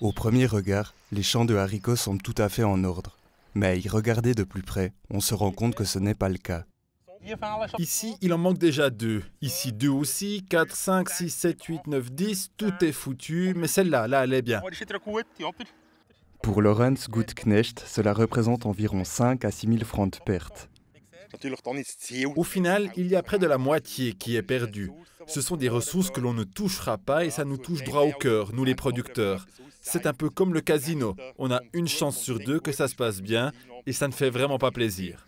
Au premier regard, les champs de haricots semblent tout à fait en ordre. Mais à y regarder de plus près, on se rend compte que ce n'est pas le cas. Ici, il en manque déjà 2. Ici, 2 aussi, 4, 5, 6, 7, 8, 9, 10. Tout est foutu, mais celle-là, là, elle est bien. Pour Lorenz Gutknecht, cela représente environ 5 à 6 000 francs de perte. Au final, il y a près de la moitié qui est perdue. Ce sont des ressources que l'on ne touchera pas et ça nous touche droit au cœur, nous les producteurs. C'est un peu comme le casino. On a une chance sur 2 que ça se passe bien et ça ne fait vraiment pas plaisir.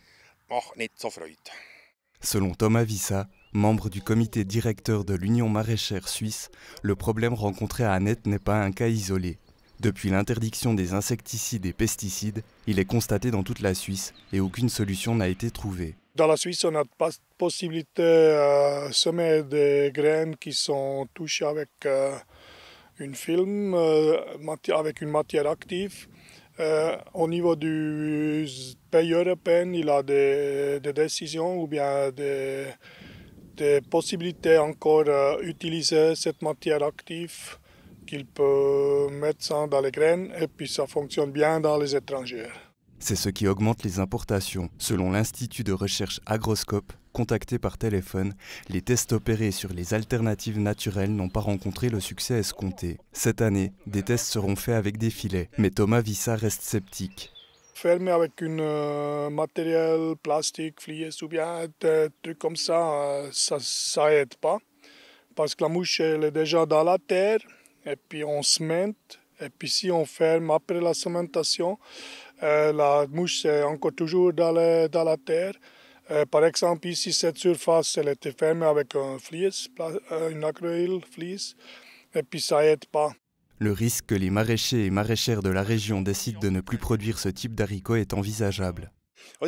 Selon Thomas Vissa, membre du comité directeur de l'Union maraîchère suisse, le problème rencontré à Annette n'est pas un cas isolé. Depuis l'interdiction des insecticides et pesticides, il est constaté dans toute la Suisse et aucune solution n'a été trouvée. Dans la Suisse, on n'a pas de possibilité de semer des graines qui sont touchées avec une film, avec une matière active. Au niveau du pays européen, il y a des décisions ou bien des possibilités encore d'utiliser cette matière active qu'il peut mettre ça dans les graines et puis ça fonctionne bien dans les étrangers. C'est ce qui augmente les importations. Selon l'Institut de recherche Agroscope, contacté par téléphone, les tests opérés sur les alternatives naturelles n'ont pas rencontré le succès escompté. Cette année, des tests seront faits avec des filets, mais Thomas Vissa reste sceptique. Fermer avec un matériel plastique, flies ou bien des trucs comme ça, ça aide pas. Parce que la mouche elle est déjà dans la terre, et puis on cemente, et puis si on ferme après la cementation, la mouche est encore toujours dans la terre. Par exemple, ici, cette surface, elle était fermée avec un fleece, une acryl fleece, et puis ça aide pas. Le risque que les maraîchers et maraîchères de la région décident de ne plus produire ce type d'haricots est envisageable. Je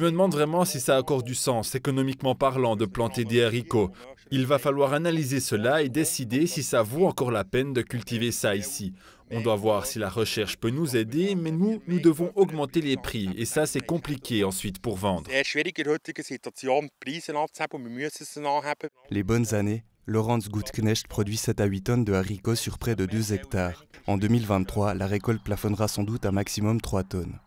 me demande vraiment si ça a encore du sens, économiquement parlant, de planter des haricots. Il va falloir analyser cela et décider si ça vaut encore la peine de cultiver ça ici. On doit voir si la recherche peut nous aider, mais nous devons augmenter les prix. Et ça, c'est compliqué ensuite pour vendre. Les bonnes années, Lorenz Gutknecht produit 7 à 8 tonnes de haricots sur près de 2 hectares. En 2023, la récolte plafonnera sans doute à maximum 3 tonnes.